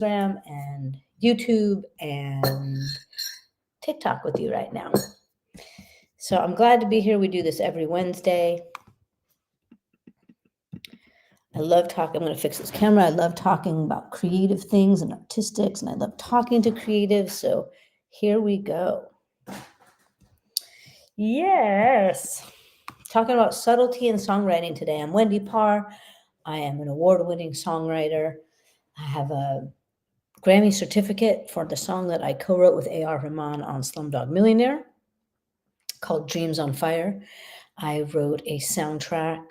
Instagram and YouTube and TikTok with you right now. So I'm glad to be here. We do this every Wednesday. I love talking. I'm going to fix this camera. I love talking about creative things and artistics, and I love talking to creatives. So here we go. Yes. Talking about subtlety in songwriting today. I'm Wendy Parr. I am an award-winning songwriter. I have a Grammy certificate for the song that I co-wrote with A.R. Rahman on Slumdog Millionaire called Dreams on Fire. I wrote a soundtrack,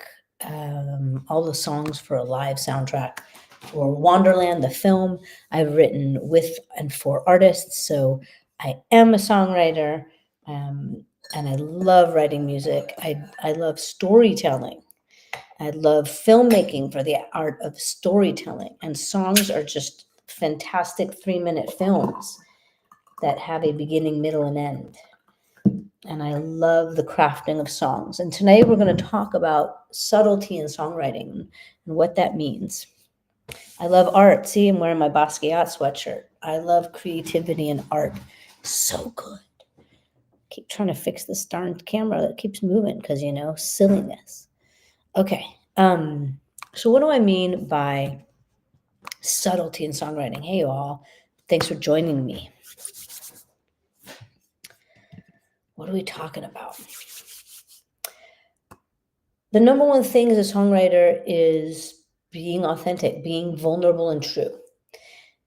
all the songs for a live soundtrack for Wonderland, the film. I've written with and for artists, so I am a songwriter, and I love writing music. I love storytelling. I love filmmaking for the art of storytelling, and songs are just fantastic 3-minute films that have a beginning, middle, and end. And I love the crafting of songs. And tonight we're going to talk about subtlety in songwriting and what that means. I love art. See, I'm wearing my Basquiat sweatshirt. I love creativity and art. So good. Keep trying to fix this darn camera that keeps moving because, silliness. Okay. So what do I mean by subtlety in songwriting? Hey, all. Thanks for joining me. What are we talking about? The number one thing as a songwriter is being authentic, being vulnerable and true.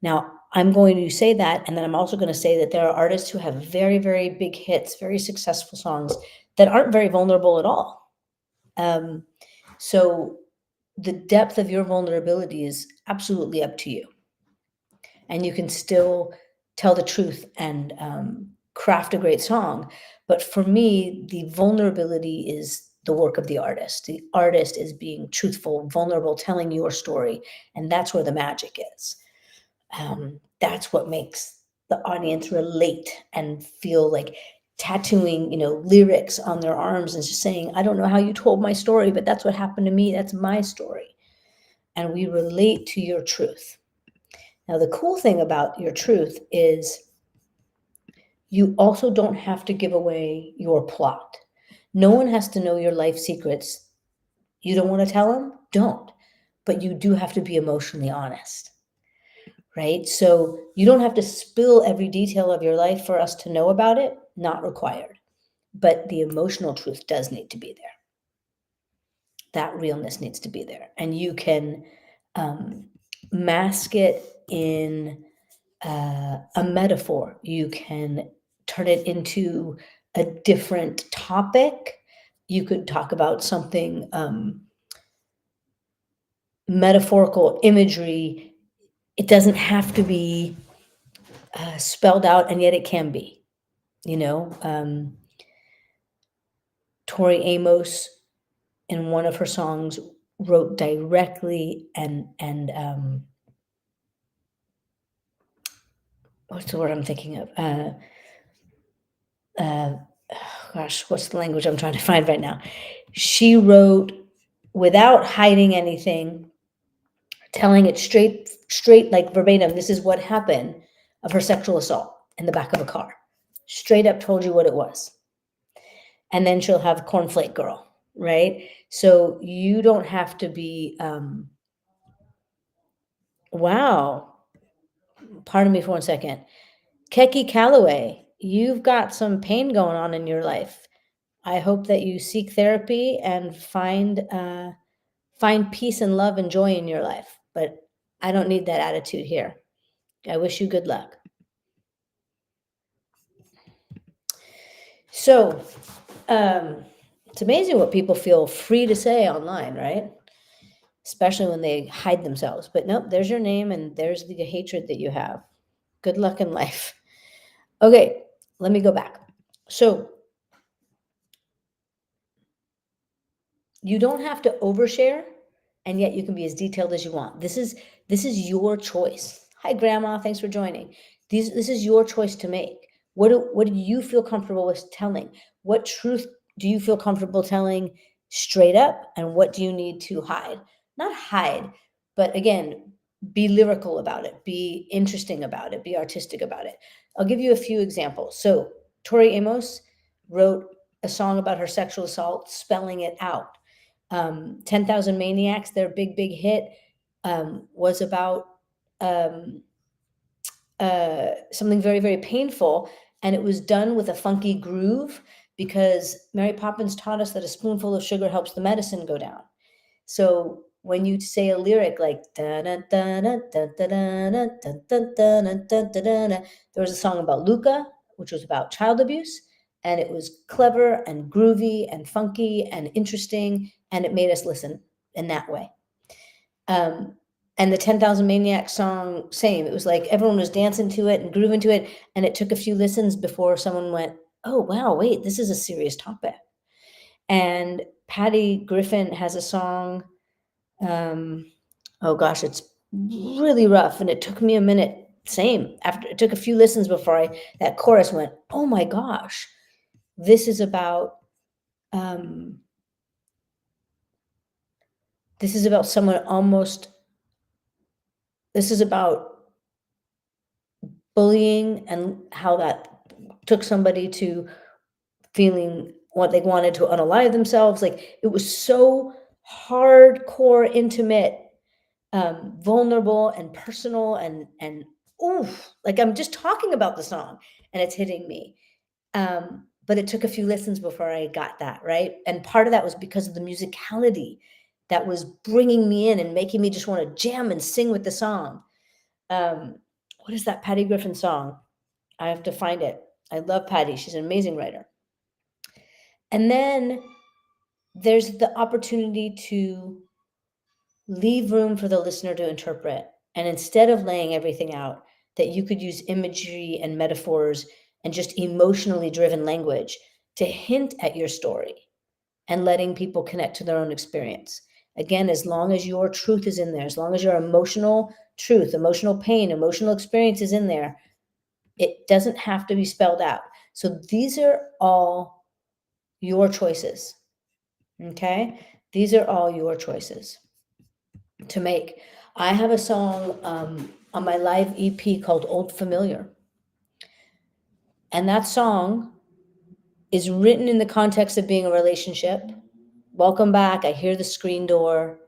Now, I'm going to say that, and then I'm also going to say that there are artists who have very, very big hits, very successful songs that aren't very vulnerable at all. So the depth of your vulnerability is absolutely up to you. And you can still tell the truth and craft a great song. But for me, the vulnerability is the work of the artist. The artist is being truthful, vulnerable, telling your story. And that's where the magic is. That's what makes the audience relate and feel like tattooing, lyrics on their arms and just saying, I don't know how you told my story, but that's what happened to me. That's my story. And we relate to your truth. Now, the cool thing about your truth is you also don't have to give away your plot. No one has to know your life secrets. You don't want to tell them? Don't. But you do have to be emotionally honest, right? So you don't have to spill every detail of your life for us to know about it. Not required. But the emotional truth does need to be there. That realness needs to be there. And you can mask it in a metaphor. You can turn it into a different topic. You could talk about something metaphorical, imagery. It doesn't have to be spelled out, and yet it can be. Tori Amos, in one of her songs, wrote directly and what's the word I'm thinking of? Gosh, what's the language I'm trying to find right now? She wrote without hiding anything, telling it straight, like verbatim, this is what happened of her sexual assault in the back of a car. Straight up told you what it was. And then she'll have Cornflake Girl, right? So you don't have to be, wow. Pardon me for 1 second. Keki Calloway, you've got some pain going on in your life. I hope that you seek therapy and find peace and love and joy in your life. But I don't need that attitude here. I wish you good luck. So it's amazing what people feel free to say online, right? Especially when they hide themselves. But nope, there's your name and there's the hatred that you have. Good luck in life. Okay, let me go back. So you don't have to overshare, and yet you can be as detailed as you want. This is your choice. Hi, Grandma. Thanks for joining. This is your choice to make. What do you feel comfortable with telling? What truth do you feel comfortable telling straight up, and what do you need to hide? Not hide, but again, be lyrical about it, be interesting about it, be artistic about it. I'll give you a few examples. So Tori Amos wrote a song about her sexual assault, spelling it out. 10,000 Maniacs, their big hit, was about um, something very painful, and it was done with a funky groove because Mary Poppins taught us that a spoonful of sugar helps the medicine go down. So when you say a lyric like da da da da da da da da da da da da, there was a song about Luca, which was about child abuse, and it was clever and groovy and funky and interesting, and it made us listen in that way. And the 10,000 Maniacs song, same. It was like everyone was dancing to it and grooving to it, and it took a few listens before someone went, "Oh wow, wait, this is a serious topic." And Patty Griffin has a song. Oh gosh, it's really rough, and it took me a minute. Same. After it took a few listens before that chorus went, "Oh my gosh, this is about um, this is about someone almost. This is about bullying and how that took somebody to feeling what they wanted to unalive themselves. Like it was so hardcore, intimate, vulnerable and personal and oof, like I'm just talking about the song and it's hitting me. But it took a few listens before I got that right. And part of that was because of the musicality that was bringing me in and making me just want to jam and sing with the song. Um, what is that Patty Griffin song? I have to find it. I love Patty. She's an amazing writer. And then there's the opportunity to leave room for the listener to interpret. And instead of laying everything out, that you could use imagery and metaphors and just emotionally driven language to hint at your story and letting people connect to their own experience. Again, as long as your truth is in there, as long as your emotional truth, emotional pain, emotional experience is in there, it doesn't have to be spelled out. So these are all your choices. Okay? These are all your choices to make. I have a song on my live EP called Old Familiar. And that song is written in the context of being a relationship. Welcome back. I hear the screen door.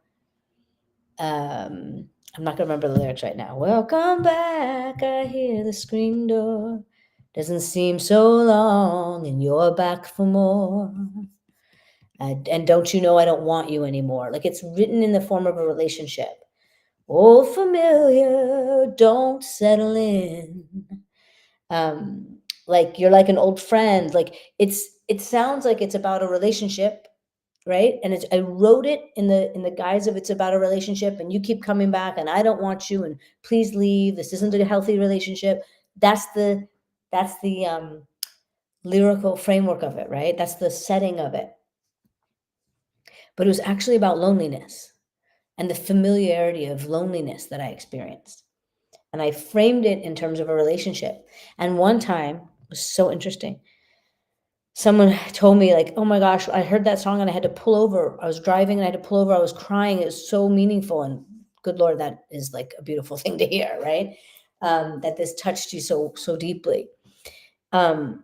I'm not going to remember the lyrics right now. Welcome back. I hear the screen door. Doesn't seem so long, and you're back for more. And don't you know I don't want you anymore? Like it's written in the form of a relationship. Old familiar, don't settle in. Like you're like an old friend. Like it sounds like it's about a relationship, right? And I wrote it in the guise of it's about a relationship, and you keep coming back, and I don't want you, and please leave. This isn't a healthy relationship. That's the lyrical framework of it, right? That's the setting of it. But it was actually about loneliness and the familiarity of loneliness that I experienced. And I framed it in terms of a relationship. And one time, it was so interesting. Someone told me, like, oh my gosh, I heard that song and I had to pull over. I was driving and I had to pull over. I was crying. It was so meaningful. And good Lord, that is like a beautiful thing to hear, right? That this touched you so deeply. And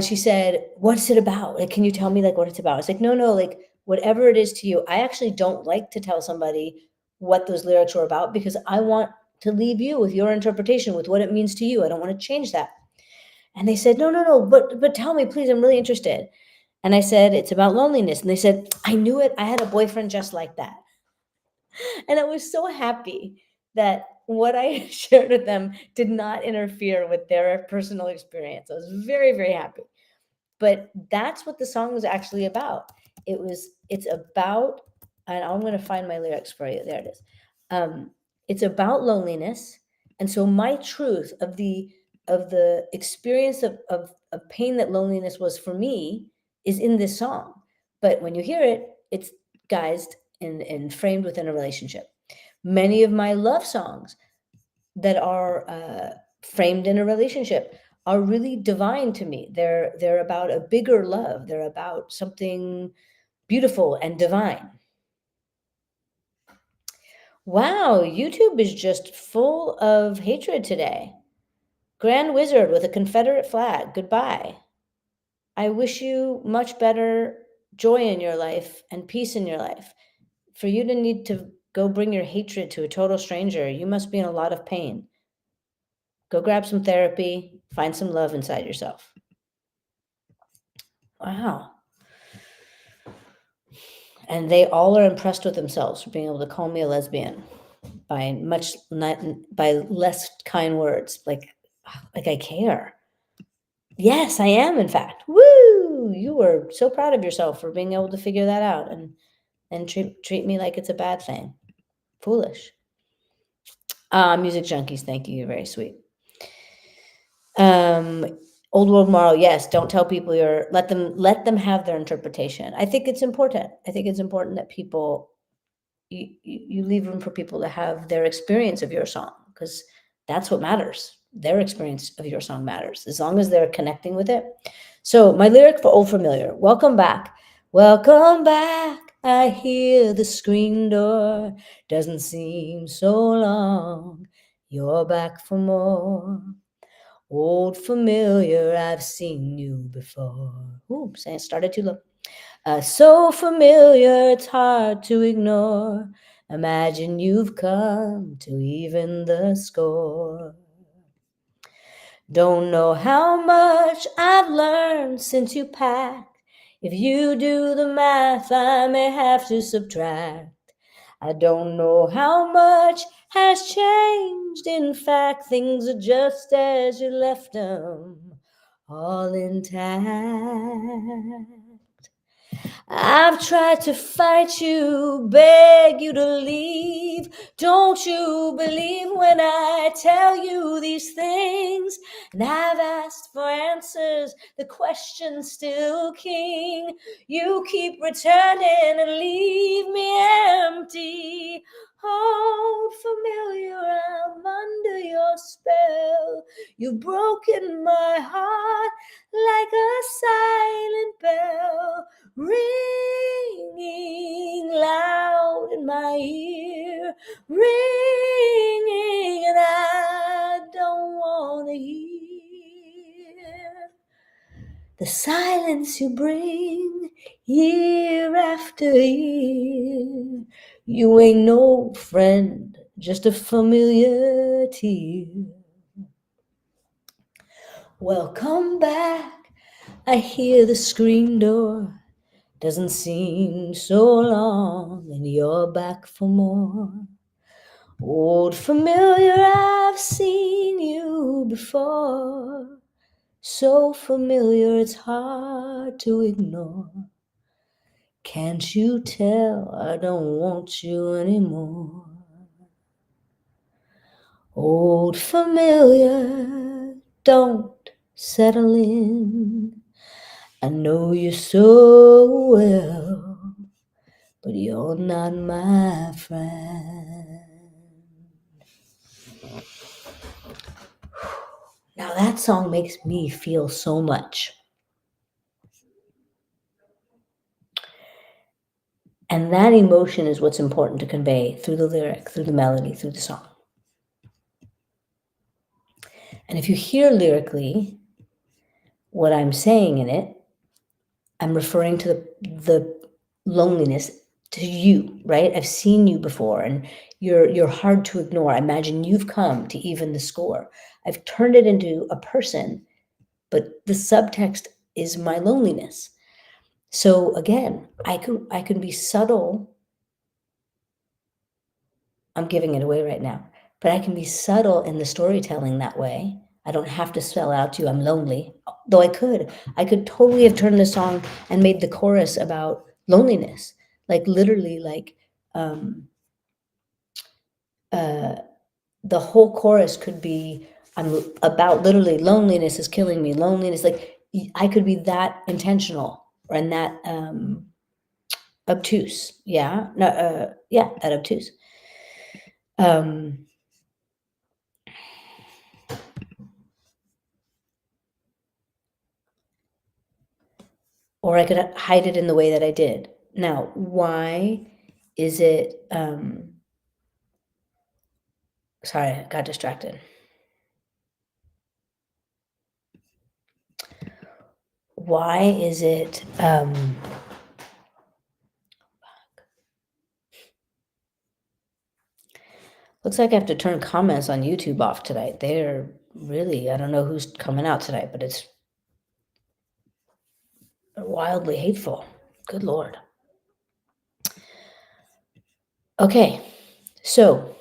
she said, what's it about? Like, can you tell me like what it's about? It's like, no, like whatever it is to you. I actually don't like to tell somebody what those lyrics were about because I want to leave you with your interpretation, with what it means to you. I don't want to change that. And they said, no, but tell me, please, I'm really interested. And I said, it's about loneliness. And they said, I knew it. I had a boyfriend just like that. And I was so happy that what I shared with them did not interfere with their personal experience. I was very happy. But that's what the song was actually about. It's about, and I'm going to find my lyrics for you. There it is. It's about loneliness. And so my truth of the experience of pain that loneliness was for me is in this song. But when you hear it, it's guised and framed within a relationship. Many of my love songs that are framed in a relationship are really divine to me. They're about a bigger love. They're about something beautiful and divine. Wow, YouTube is just full of hatred today. Grand Wizard with a Confederate flag. Goodbye. I wish you much better joy in your life and peace in your life. For you to need to go bring your hatred to a total stranger, you must be in a lot of pain. Go grab some therapy, find some love inside yourself. Wow. And they all are impressed with themselves for being able to call me a lesbian by by less kind words. Like I care. Yes, I am, in fact. Woo! You were so proud of yourself for being able to figure that out and treat me like it's a bad thing. Foolish. Music junkies, thank you. You're very sweet. Um, Old world moral, yes. Don't tell people let them have their interpretation. I think it's important. I think it's important that people you leave room for people to have their experience of your song because that's what matters. Their experience of your song matters as long as they're connecting with it. So my lyric for Old Familiar, welcome back. Welcome back. I hear the screen door. Doesn't seem so long. You're back for more. Old familiar, I've seen you before. Oops, I started too low. So familiar, it's hard to ignore. Imagine you've come to even the score. Don't know how much I've learned since you packed. If you do the math, I may have to subtract. I don't know how much has changed. In fact, things are just as you left them, all intact. I've tried to fight you, beg you to leave. Don't you believe when I tell you these things? And I've asked for answers, the question's still king. You keep returning and leave me empty. Old familiar, I'm under your spell. You've broken my heart like a silent bell, ringing loud in my ear, ringing, and I don't want to hear the silence you bring year after year. You ain't no friend, just a familiar tear. Welcome back. I hear the screen door. Doesn't seem so long, and you're back for more. Old familiar, I've seen you before. So familiar, it's hard to ignore. Can't you tell I don't want you anymore? Old familiar, don't settle in. I know you so well, but you're not my friend. Now that song makes me feel so much. And that emotion is what's important to convey through the lyric, through the melody, through the song. And if you hear lyrically what I'm saying in it, I'm referring to the loneliness to you, right? I've seen you before and you're hard to ignore. I imagine you've come to even the score. I've turned it into a person, but the subtext is my loneliness. So again, I can be subtle. I'm giving it away right now, but I can be subtle in the storytelling that way. I don't have to spell out to you I'm lonely, though I could. I could totally have turned the song and made the chorus about loneliness, like literally, like the whole chorus could be I'm about literally loneliness is killing me. Loneliness, like I could be that intentional and that obtuse. Yeah, no, yeah, that obtuse. Or I could hide it in the way that I did. Now, why is it Sorry, I got distracted. Why is it, looks like I have to turn comments on YouTube off tonight. They're really, I don't know who's coming out tonight, but it's wildly hateful. Good Lord. Okay, so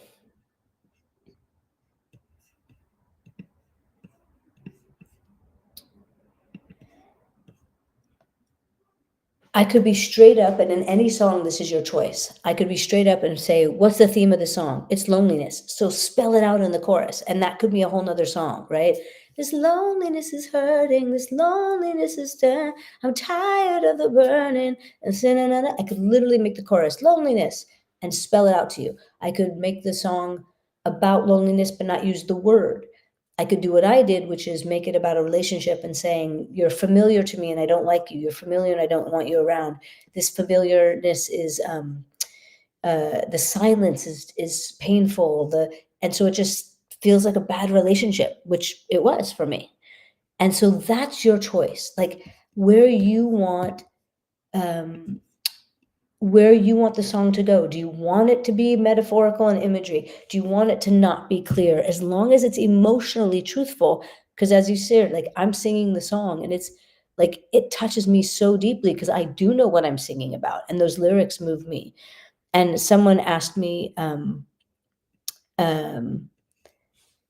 I could be straight up, and in any song, this is your choice. I could be straight up and say, what's the theme of the song? It's loneliness. So spell it out in the chorus. And that could be a whole nother song, right? This loneliness is hurting. This loneliness is done. I'm tired of the burning. And I could literally make the chorus loneliness and spell it out to you. I could make the song about loneliness, but not use the word. I could do what I did, which is make it about a relationship and saying, you're familiar to me and I don't like you. You're familiar and I don't want you around. This familiarness is, the silence is painful. And so it just feels like a bad relationship, which it was for me. And so that's your choice, like where you want, um, where you want the song to go. Do you want it to be metaphorical and imagery? Do you want it to not be clear? As long as it's emotionally truthful, because as you said, like I'm singing the song and it's like it touches me so deeply because I do know what I'm singing about and those lyrics move me. And um,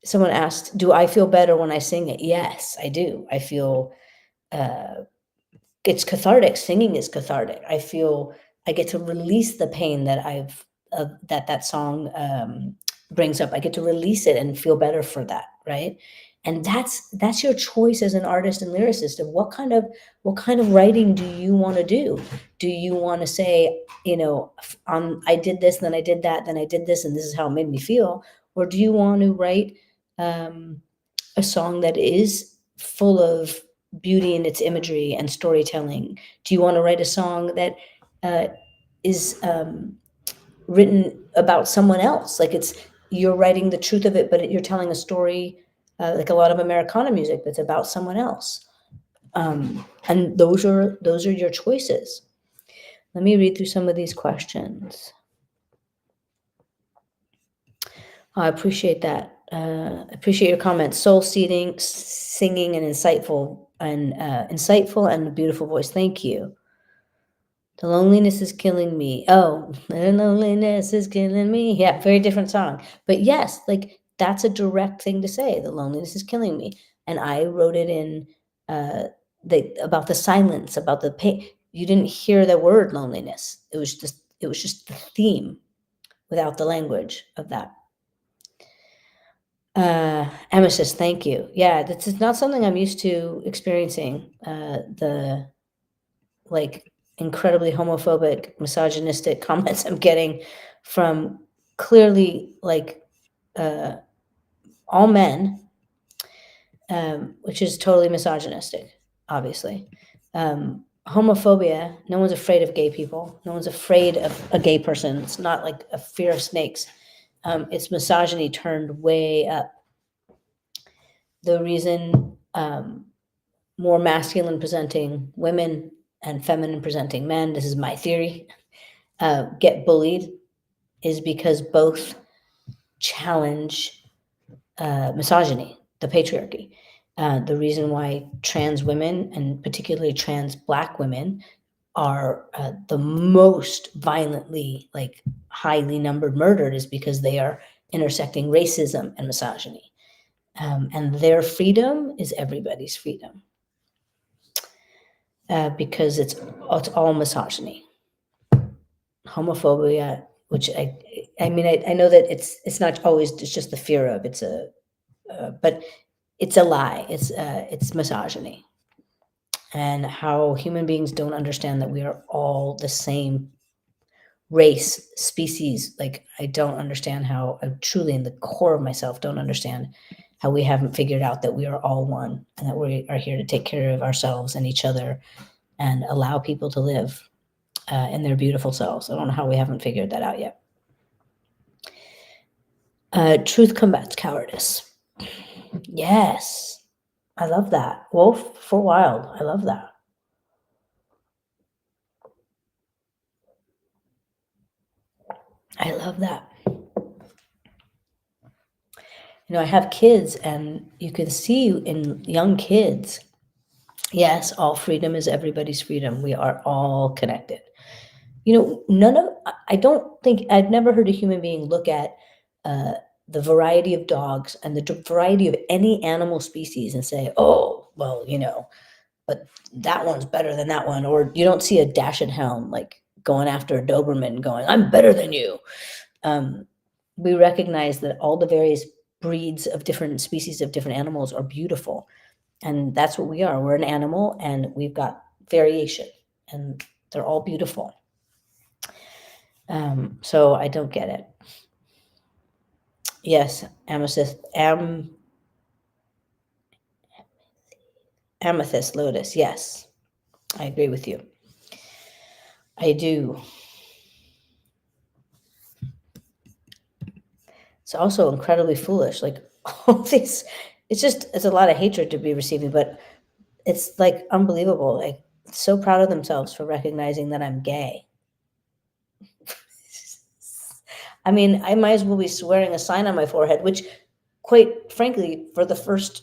someone asked, do I feel better when I sing it? Yes, I do. I feel uh, it's cathartic. Singing is cathartic. I feel I get to release the pain that that song brings up. I get to release it and feel better for that, right? And that's your choice as an artist and lyricist of what kind of writing do you want to do? Do you want to say, I did this, then I did that, then I did this, and this is how it made me feel, or do you want to write um, a song that is full of beauty in its imagery and storytelling? Do you want to write a song that uh, is written about someone else? Like you're writing the truth of it, but you're telling a story, like a lot of Americana music that's about someone else. And those are your choices. Let me read through some of these questions. I appreciate that. Appreciate your comments. Soul seeding, singing, and insightful and a beautiful voice. Thank you. The loneliness is killing me. Oh, the loneliness is killing me. Yeah, very different song. But yes, like that's a direct thing to say. The loneliness is killing me. And I wrote it in about the silence, about the pain. You didn't hear the word loneliness. It was just the theme without the language of that. Emma says, thank you. Yeah, this is not something I'm used to experiencing. The like incredibly homophobic, misogynistic comments I'm getting from clearly like uh, all men, which is totally misogynistic, obviously. Homophobia, no one's afraid of gay people. No one's afraid of a gay person. It's not like a fear of snakes. It's misogyny turned way up. The reason more masculine presenting women and feminine presenting men, this is my theory, get bullied is because both challenge misogyny, the patriarchy. The reason why trans women, and particularly trans Black women, are the most violently, like highly numbered murdered is because they are intersecting racism and misogyny. And their freedom is everybody's freedom because it's all misogyny, homophobia, which I mean, I know that it's not always, it's just the fear of, but it's a lie. It's misogyny and how human beings don't understand that we are all the same race, species. Like I don't understand how I truly in the core of myself don't understand how we haven't figured out that we are all one and that we are here to take care of ourselves and each other and allow people to live in their beautiful selves. I don't know how we haven't figured that out yet. Truth combats cowardice. Yes. I love that. Wolf for Wild. I love that. I love that. I have kids, and you can see in young kids, yes, all freedom is everybody's freedom. We are all connected. I don't think I've never heard a human being look at uh, the variety of dogs and the variety of any animal species and say, oh, well, but that one's better than that one. Or you don't see a Dachshund hound like going after a Doberman going, I'm better than you. We recognize that all the various breeds of different species of different animals are beautiful. And that's what we are. We're an animal, and we've got variation, and they're all beautiful. So I don't get it. Yes, amethyst lotus. Yes, I agree with you. I do. It's also incredibly foolish. Like all these, it's a lot of hatred to be receiving, but it's like unbelievable. Like so proud of themselves for recognizing that I'm gay. I mean, I might as well be wearing a sign on my forehead, which, quite frankly, for the first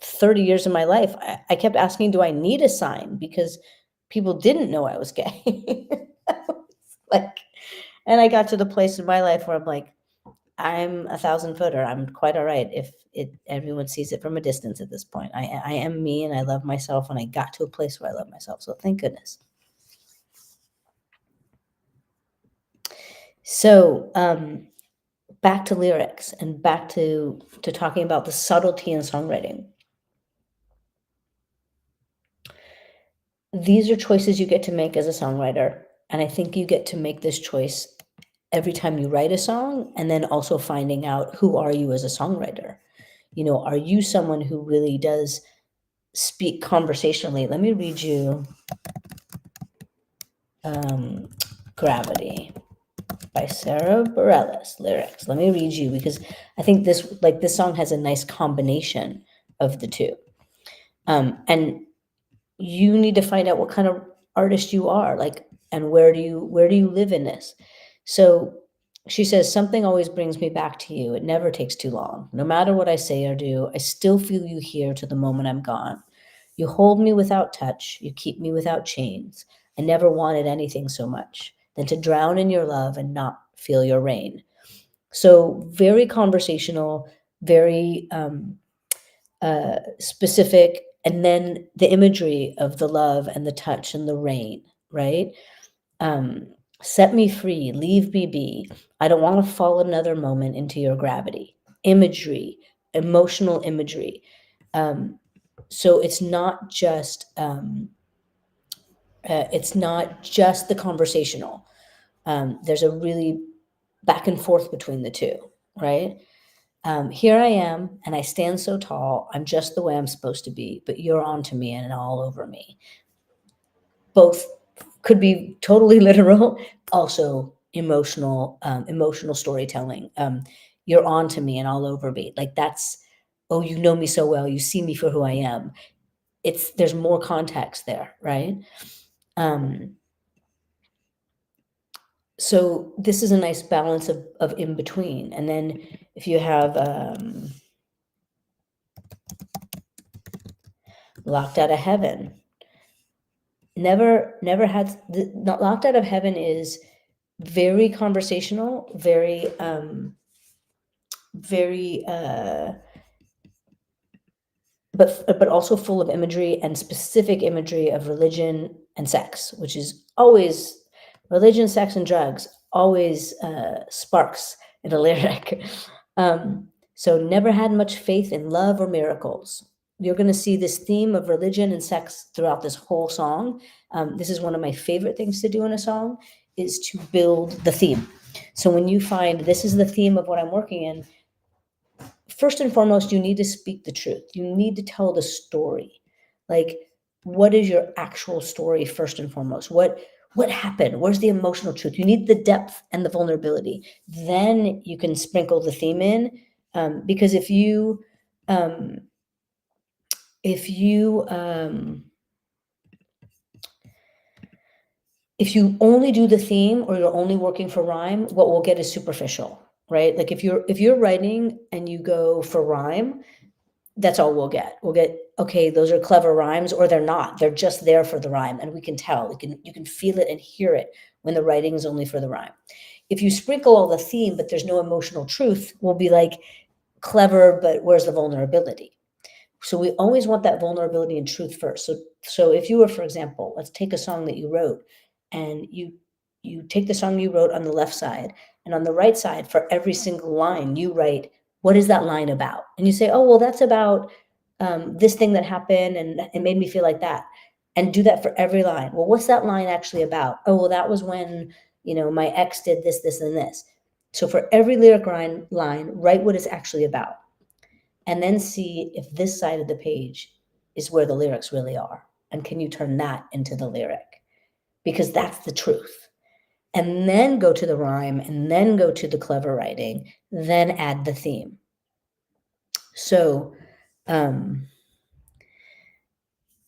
30 years of my life, I kept asking, do I need a sign? Because people didn't know I was gay. Like, and I got to the place in my life where I'm like, I'm a 1,000-footer. I'm quite all right if everyone sees it from a distance at this point. I am me, and I love myself, and I got to a place where I love myself. So thank goodness. So back to lyrics and back to talking about the subtlety in songwriting. These are choices you get to make as a songwriter. And I think you get to make this choice every time you write a song, and then also finding out, who are you as a songwriter? Are you someone who really does speak conversationally? Let me read you Gravity by Sarah Bareilles lyrics. Let me read you, because I think this song has a nice combination of the two. And you need to find out what kind of artist you are, like, and where do you live in this. So she says, something always brings me back to you. It never takes too long. No matter what I say or do, I still feel you here to the moment I'm gone. You hold me without touch. You keep me without chains. I never wanted anything so much than to drown in your love and not feel your rain. So very conversational, very specific, and then the imagery of the love and the touch and the rain, right? Set me free, leave me be. I don't want to fall another moment into your gravity. Imagery, emotional imagery. So it's not just the conversational. There's a really back and forth between the two, right? Here I am, and I stand so tall. I'm just the way I'm supposed to be, but you're onto me and all over me. Both could be totally literal, also emotional storytelling. You're onto me and all over me. Like that's, oh, you know me so well. You see me for who I am. There's more context there, right? So this is a nice balance of in between. And then if you have Locked Out of Heaven, never had not Locked Out of Heaven is very conversational, very but also full of imagery, and specific imagery of religion and sex, which is always religion, sex, and drugs, always sparks in a lyric. So never had much faith in love or miracles. You're going to see this theme of religion and sex throughout this whole song. This is one of my favorite things to do in a song, is to build the theme. So when you find this is the theme of what I'm working in, first and foremost, you need to speak the truth. You need to tell the story. Like, what is your actual story first and foremost? What happened? Where's the emotional truth? You need the depth and the vulnerability. Then you can sprinkle the theme in, because um, if you if you only do the theme or you're only working for rhyme, what we'll get is superficial, right? Like if you're writing and you go for rhyme, that's all we'll get. We'll get, okay, those are clever rhymes, or they're not. They're just there for the rhyme, and we can tell. You can feel it and hear it when the writing is only for the rhyme. If you sprinkle all the theme, but there's no emotional truth, we'll be like, clever, but where's the vulnerability? So we always want that vulnerability and truth first. So if you were, for example, let's take a song that you wrote, and you take the song you wrote on the left side, and on the right side, for every single line, you write, what is that line about? And you say, oh, well, that's about this thing that happened, and it made me feel like that. And do that for every line. Well, what's that line actually about? Oh, well, that was when, my ex did this, this, and this. So for every lyric line, write what it's actually about, and then see if this side of the page is where the lyrics really are. And can you turn that into the lyric? Because that's the truth. And then go to the rhyme, and then go to the clever writing, then add the theme. So,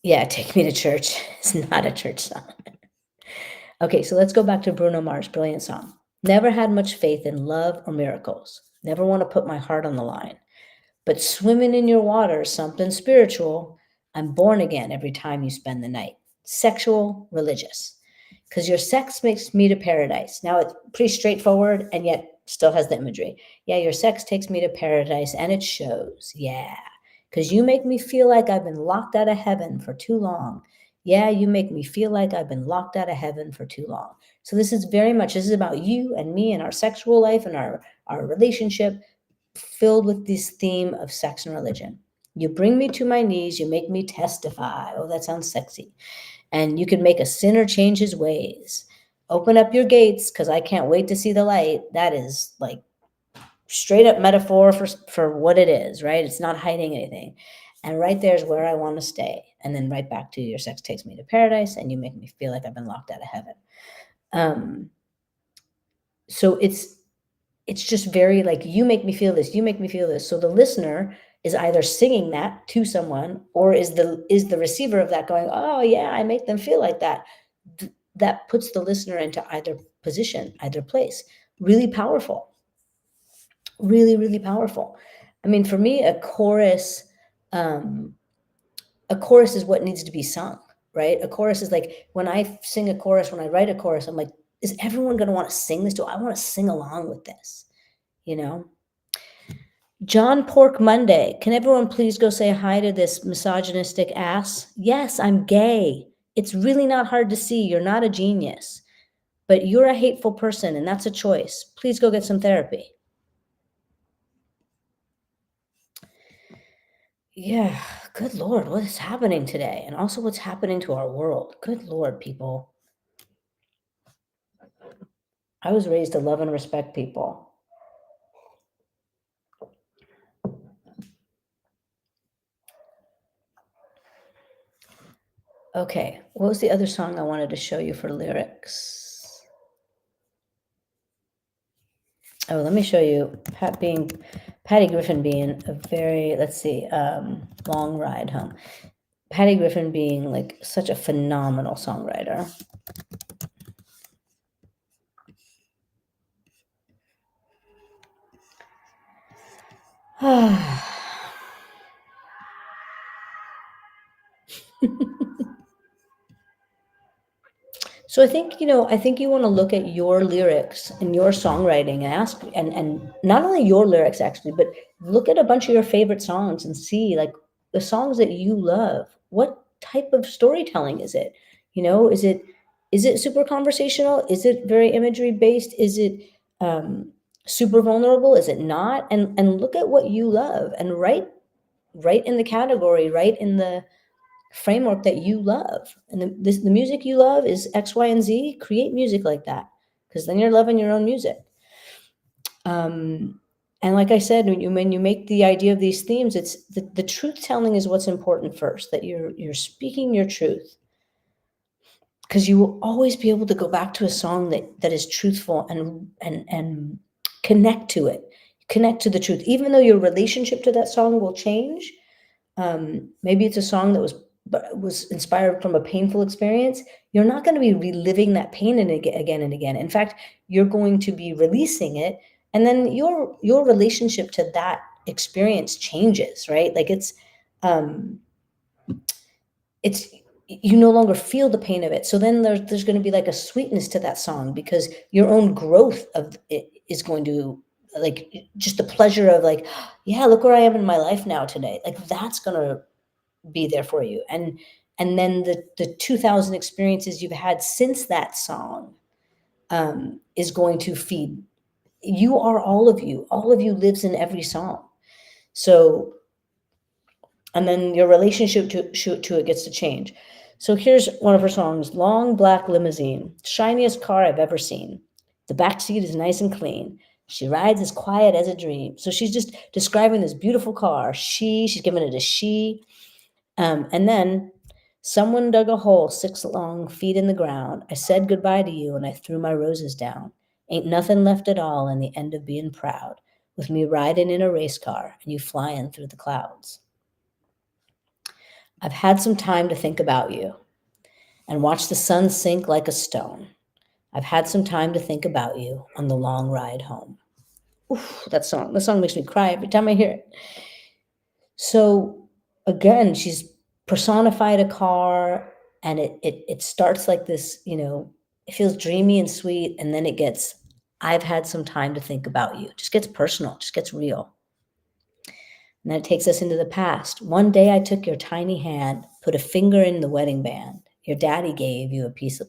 yeah, Take Me to Church is not a church song. Okay, so let's go back to Bruno Mars' brilliant song. Never had much faith in love or miracles. Never want to put my heart on the line. But swimming in your water is something spiritual. I'm born again every time you spend the night. Sexual, religious. Because your sex makes me to paradise. Now it's pretty straightforward and yet still has the imagery. Yeah, your sex takes me to paradise and it shows. Yeah. Because you make me feel like I've been locked out of heaven for too long. Yeah, you make me feel like I've been locked out of heaven for too long. So this is about you and me and our sexual life and our relationship, filled with this theme of sex and religion. You bring me to my knees, you make me testify. Oh, that sounds sexy. And you can make a sinner change his ways. Open up your gates, because I can't wait to see the light. That is like straight up metaphor for what it is, right? It's not hiding anything. And right there's where I want to stay. And then right back to your sex takes me to paradise, and you make me feel like I've been locked out of heaven. So it's just very like, you make me feel this, you make me feel this. So the listener is either singing that to someone, or is the receiver of that going, oh yeah, I make them feel like that. That puts the listener into either position, either place. Really powerful. Really, really powerful. I mean, for me, a chorus is what needs to be sung, right? A chorus is like, when I sing a chorus, when I write a chorus, I'm like, is everyone going to want to sing this? I want to sing along with this, you know? John Pork Monday. Can everyone please go say hi to this misogynistic ass? Yes, I'm gay. It's really not hard to see. You're not a genius, but you're a hateful person, and that's a choice. Please go get some therapy. Yeah, good Lord, what is happening today? And also what's happening to our world. Good Lord, people. I was raised to love and respect people. Okay, what was the other song I wanted to show you for lyrics? Oh, let me show you Patty Griffin being a very, let's see, Long Ride Home. Patty Griffin being like such a phenomenal songwriter. So I think, you want to look at your lyrics and your songwriting and ask, and not only your lyrics actually, but look at a bunch of your favorite songs and see like the songs that you love. What type of storytelling is it? Is it super conversational? Is it very imagery based? Is it super vulnerable? Is it not? And look at what you love and write in the category, write in the framework that you love. And the music you love is X, Y, and Z. Create music like that, because then you're loving your own music. And like I said, when you make the idea of these themes, it's the truth telling is what's important first, that you're speaking your truth. because you will always be able to go back to a song that is truthful and connect to it, connect to the truth, even though your relationship to that song will change. Maybe it's a song that was inspired from a painful experience. You're not going to be reliving that pain again and again. In fact, you're going to be releasing it, and then your relationship to that experience changes, right? Like um, it's you no longer feel the pain of it. So then there's going to be like a sweetness to that song because your own growth of it is going to, like, just the pleasure of, like, yeah, look where I am in my life now today. Like, that's going to be there for you. And then the 2000 experiences you've had since that song is going to feed. You are all of you. All of you lives in every song. So, and then your relationship to it gets to change. So here's one of her songs: Long black limousine, shiniest car I've ever seen. The back seat is nice and clean. She rides as quiet as a dream. So she's just describing this beautiful car. She's giving it a she. And then someone dug a hole 6 long feet in the ground. I said goodbye to you and I threw my roses down. Ain't nothing left at all in the end of being proud, with me riding in a race car and you flying through the clouds. I've had some time to think about you and watch the sun sink like a stone. I've had some time to think about you on the long ride home. Oof, that song makes me cry every time I hear it. So again, she's personified a car, and it starts like this, it feels dreamy and sweet, and then it gets, I've had some time to think about you. Just gets personal, just gets real. And then it takes us into the past. One day I took your tiny hand, put a finger in the wedding band. Your daddy gave a piece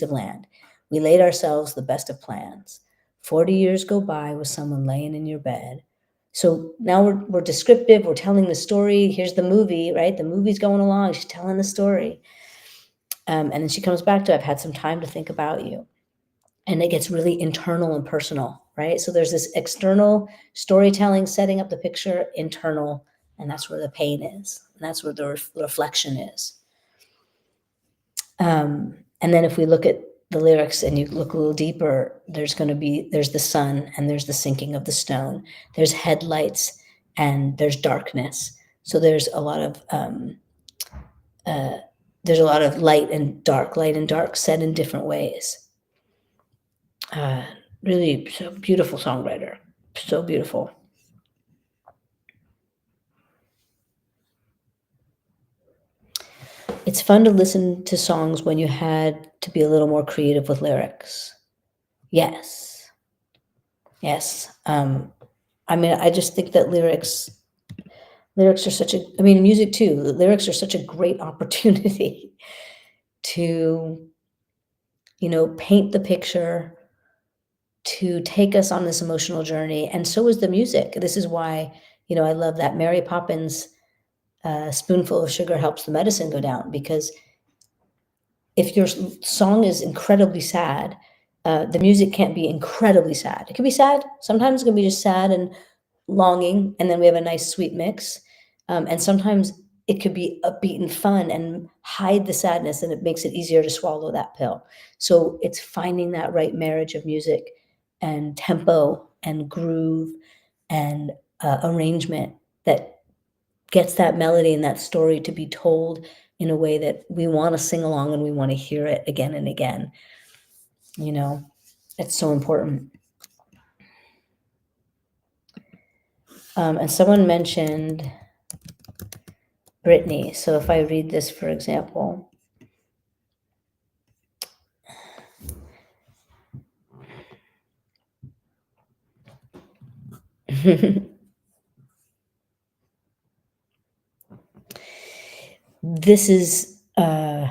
of land. We laid ourselves the best of plans. 40 years go by with someone laying in your bed. So now we're descriptive. We're telling the story. Here's the movie, right? The movie's going along. She's telling the story. And then she comes back to, I've had some time to think about you. And it gets really internal and personal, right? So there's this external storytelling, setting up the picture, internal, and that's where the pain is. And that's where the reflection is. And then if we look at the lyrics and you look a little deeper, there's the sun and there's the sinking of the stone. There's headlights and there's darkness. So there's a lot of light and dark said in different ways. Really so beautiful songwriter. So beautiful. It's fun to listen to songs when you had to be a little more creative with lyrics. Yes. I just think that lyrics are music too. Lyrics are such a great opportunity to, paint the picture, to take us on this emotional journey. And so is the music. This is why, I love that Mary Poppins, spoonful of sugar helps the medicine go down, because if your song is incredibly sad, the music can't be incredibly sad. It can be sad. Sometimes it can be just sad and longing, and then we have a nice sweet mix. And sometimes it could be upbeat and fun and hide the sadness, and it makes it easier to swallow that pill. So it's finding that right marriage of music and tempo and groove and arrangement that gets that melody and that story to be told in a way that we want to sing along and we want to hear it again and again. It's so important. And someone mentioned Britney. So if I read this, for example, this is another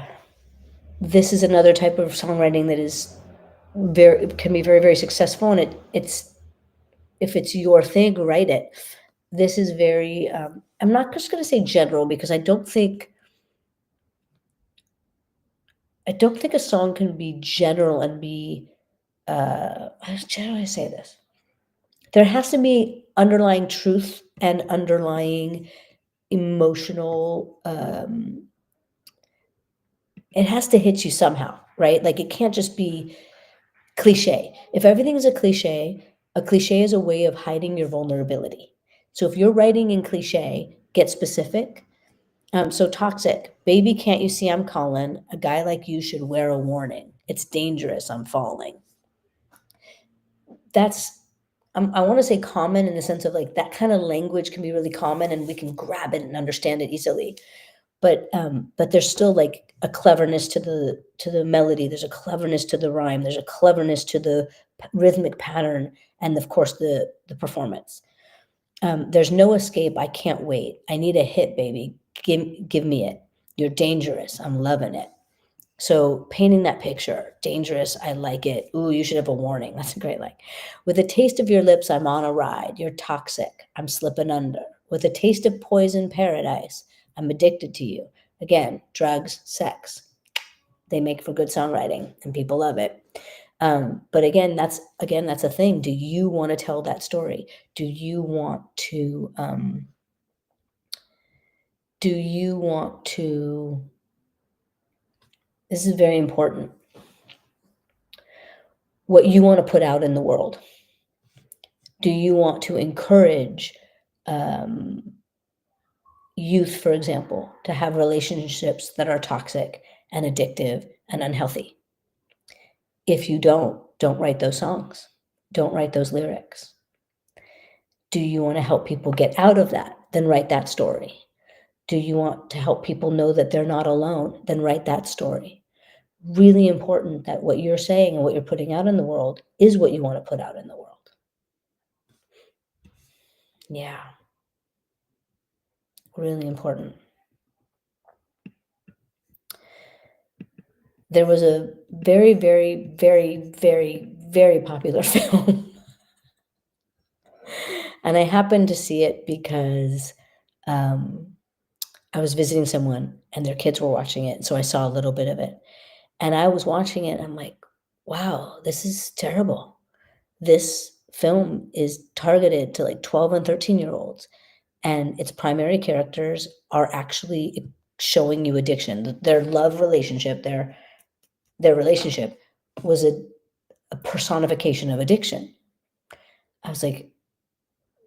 type of songwriting that is can be very, very successful, and it's if it's your thing, write it. This is very I'm not just going to say general, because I don't think a song can be general and be how do I say this? There has to be underlying truth and underlying emotional, it has to hit you somehow, right? Like, it can't just be cliche. If everything is a cliche is a way of hiding your vulnerability. So if you're writing in cliche, get specific. So toxic, baby, can't you see I'm calling? A guy like you should wear a warning. It's dangerous, I'm falling. That's I want to say common in the sense of like that kind of language can be really common and we can grab it and understand it easily. But there's still like a cleverness to the melody. There's a cleverness to the rhyme. There's a cleverness to the rhythmic pattern, and of course the performance. There's no escape. I can't wait. I need a hit, baby. Give me it. You're dangerous. I'm loving it. So painting that picture, dangerous, I like it. Ooh, you should have a warning. That's a great like. With a taste of your lips, I'm on a ride. You're toxic. I'm slipping under. With a taste of poison paradise, I'm addicted to you. Again, drugs, sex. They make for good songwriting and people love it. But that's a thing. Do you want to tell that story? Do you want to do you want to this is very important. What you want to put out in the world. Do you want to encourage youth, for example, to have relationships that are toxic and addictive and unhealthy? If you don't write those songs. Don't write those lyrics. Do you want to help people get out of that? Then write that story. Do you want to help people know that they're not alone? Then write that story. Really important that what you're saying and what you're putting out in the world is what you want to put out in the world. Yeah. Really important. There was a very, very, very, very, very popular film. And I happened to see it because I was visiting someone and their kids were watching it. So I saw a little bit of it. And I was watching it and I'm like, wow, this is terrible. This film is targeted to like 12 and 13-year-olds, and its primary characters are actually showing you addiction. Their love relationship, their relationship was a personification of addiction. I was like,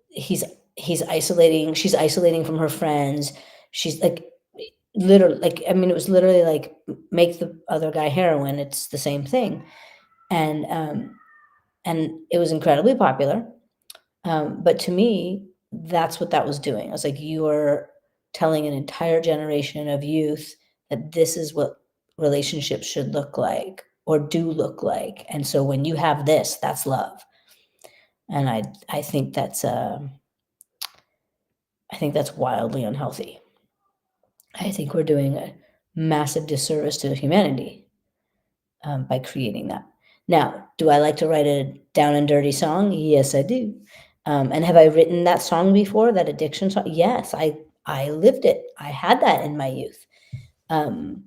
he's she's isolating from her friends. She's like literally like I mean, it was literally like make the other guy heroin. It's the same thing. And and it was incredibly popular. But to me, that's what that was doing. I was like, you are telling an entire generation of youth that this is what relationships should look like or do look like. And so when you have this, that's love. And I think that's wildly unhealthy. I think we're doing a massive disservice to humanity by creating that. Now, do I like to write a down and dirty song? Yes, I do. And have I written that song before, that addiction song? Yes, I lived it. I had that in my youth. Um,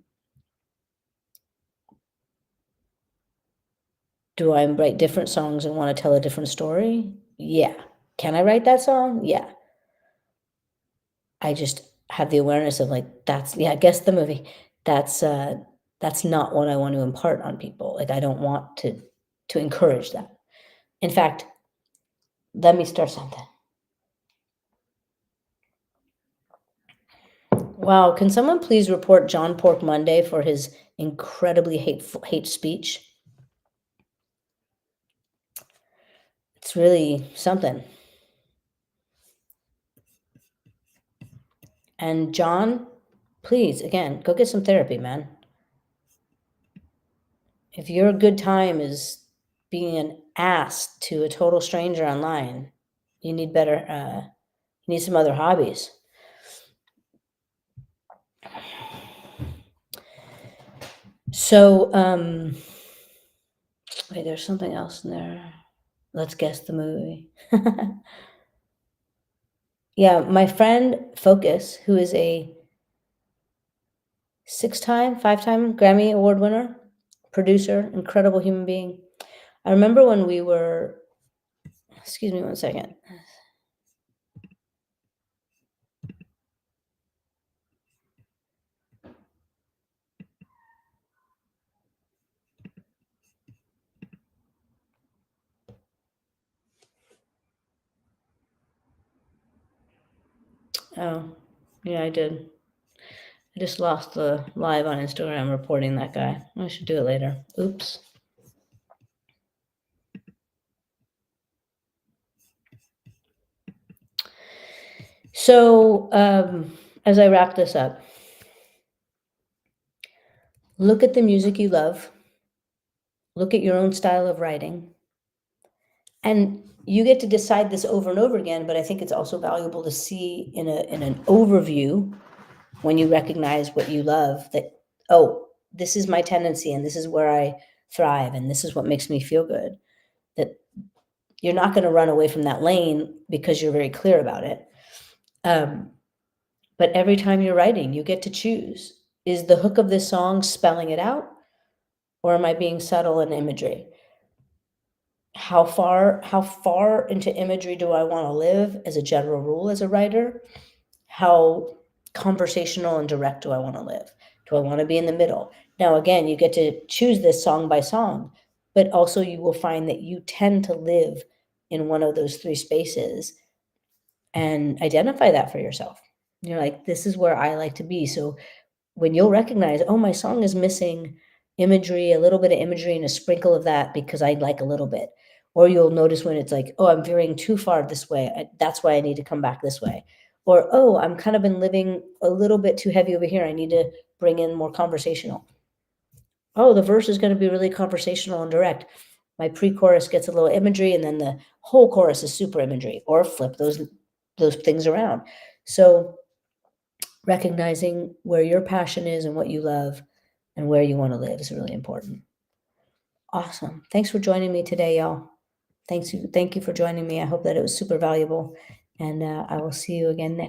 do I write different songs and want to tell a different story? Yeah. Can I write that song? Yeah. I just have the awareness of like yeah, guess the movie. That's that's not what I want to impart on people. Like I don't want to encourage that. In fact, let me start something. Wow, can someone please report John Pork Monday for his incredibly hate speech? It's really something. And John, please, again, go get some therapy, man. If your good time is being an ass to a total stranger online, you need better, you need some other hobbies. So, wait, there's something else in there. Let's guess the movie. Yeah, my friend Focus, who is a 5-time Grammy Award winner, producer, incredible human being. I remember when we were, excuse me one second. Oh, yeah, I did. I just lost the live on Instagram reporting that guy. I should do it later. Oops. So, as I wrap this up, look at the music you love, look at your own style of writing, and you get to decide this over and over again, but I think it's also valuable to see in an overview when you recognize what you love that, oh, this is my tendency and this is where I thrive and this is what makes me feel good. That you're not going to run away from that lane because you're very clear about it. Um, but every time you're writing, you get to choose. Is the hook of this song spelling it out, or am I being subtle in imagery? How far into imagery do I want to live as a general rule as a writer? How conversational and direct do I want to live? Do I want to be in the middle? Now, again, you get to choose this song by song, but also you will find that you tend to live in one of those three spaces and identify that for yourself. You're like, this is where I like to be. So when you'll recognize, oh, my song is missing imagery, a little bit of imagery and a sprinkle of that because I like a little bit. Or you'll notice when it's like, oh, I'm veering too far this way. That's why I need to come back this way. Or, oh, I'm kind of been living a little bit too heavy over here. I need to bring in more conversational. Oh, the verse is going to be really conversational and direct. My pre-chorus gets a little imagery and then the whole chorus is super imagery, or flip those things around. So recognizing where your passion is and what you love and where you want to live is really important. Awesome. Thanks for joining me today, y'all. Thank you for joining me. I hope that it was super valuable, and I will see you again next